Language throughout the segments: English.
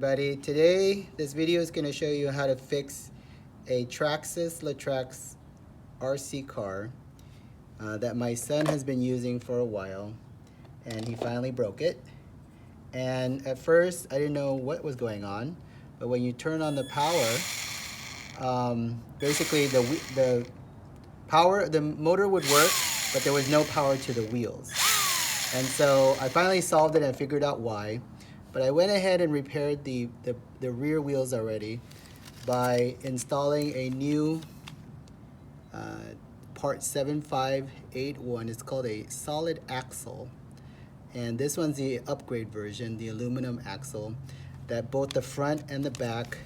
Everybody, today this video is going to show you how to fix a Traxxas LaTrax RC car that my son has been using for a while, and he finally broke it. And at first I didn't know what was going on, but when you turn on the power, basically the motor would work, but there was no power to the wheels. And so I finally solved it and figured out why. But I went ahead and repaired the rear wheels already by installing a new part 7581. It's called a solid axle. And this one's the upgrade version, the aluminum axle, that both the front and the back,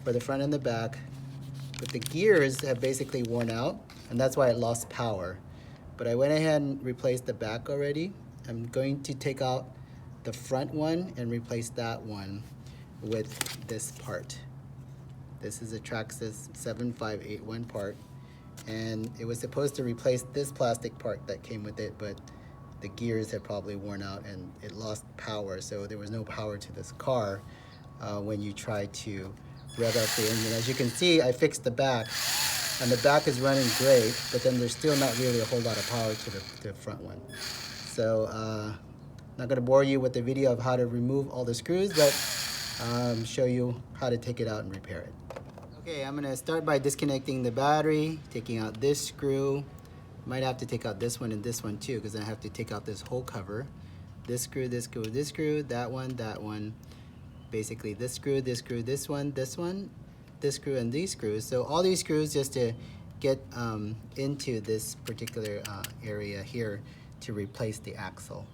for the front and the back, but the gears have basically worn out, and that's why it lost power. But I went ahead and replaced the back already. I'm going to take out the front one and replace that one with this part. This is a Traxxas 7581 part, and it was supposed to replace this plastic part that came with it, but the gears had probably worn out and it lost power, so there was no power to this car when you try to rev up the engine. As you can see, I fixed the back, and the back is running great, but then there's still not really a whole lot of power to the front one. So not going to bore you with the video of how to remove all the screws, but show you how to take it out and repair it. Okay, I'm going to start by disconnecting the battery, taking out this screw. Might have to take out this one and this one too, because I have to take out this whole cover. This screw, this screw, this screw, that one. Basically this screw, this screw, this one, this screw, and these screws. So all these screws just to get into this particular area here to replace the axle.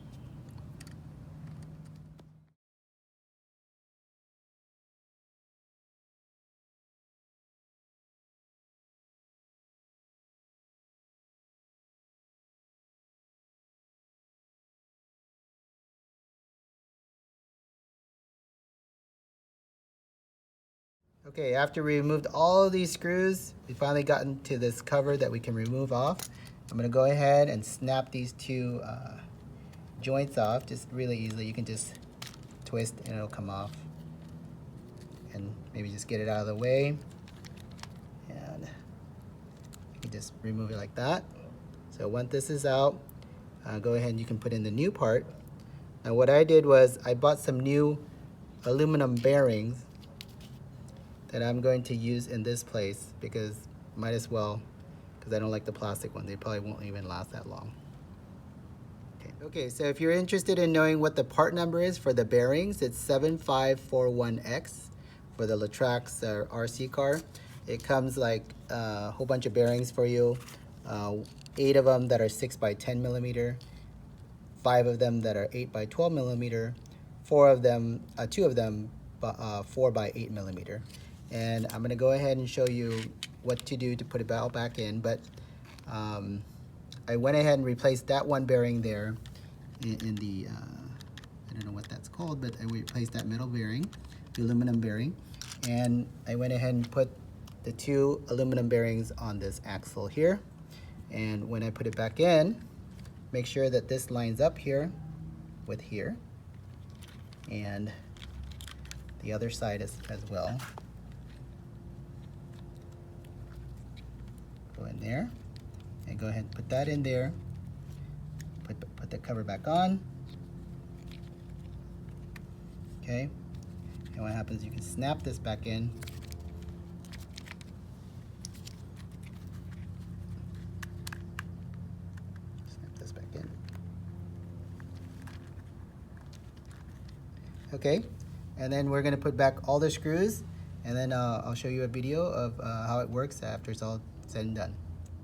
Okay, after we removed all of these screws, we finally gotten to this cover that we can remove off. I'm gonna go ahead and snap these two joints off just really easily. You can just twist and it'll come off. And maybe just get it out of the way. And you can just remove it like that. So once this is out, go ahead and you can put in the new part. Now what I did was I bought some new aluminum bearings that I'm going to use in this place, because might as well, because I don't like the plastic one. They probably won't even last that long. Okay, so if you're interested in knowing what the part number is for the bearings, it's 7541X for the LaTrax RC car. It comes like a whole bunch of bearings for you, 8 of them that are 6 by 10 millimeter, 5 of them that are 8 by 12 millimeter, 2 of them 4 by 8 millimeter. And I'm gonna go ahead and show you what to do to put it all back in, but I went ahead and replaced that one bearing there in the, I don't know what that's called, but I replaced that metal bearing, the aluminum bearing, and I went ahead and put the 2 aluminum bearings on this axle here. And when I put it back in, make sure that this lines up here with here, and the other side as well. Go in there and go ahead and put that in there. Put the cover back on. Okay, and what happens, you can snap this back in. Snap this back in. Okay, and then we're gonna put back all the screws, and then I'll show you a video of how it works after it's all said and done.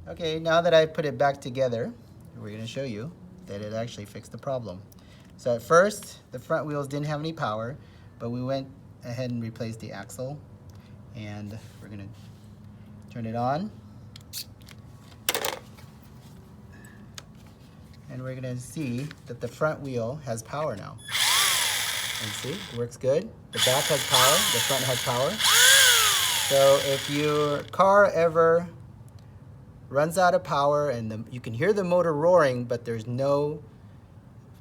Okay, now that I put it back together, we're gonna show you that it actually fixed the problem. So at first, the front wheels didn't have any power, but we went ahead and replaced the axle, and we're gonna turn it on. And we're gonna see that the front wheel has power now. And see, it works good. The back has power, the front has power. So if your car ever runs out of power and you can hear the motor roaring, but there's no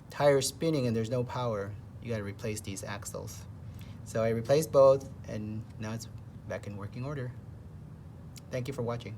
tire spinning and there's no power, you got to replace these axles. So I replaced both, and now it's back in working order. Thank you for watching.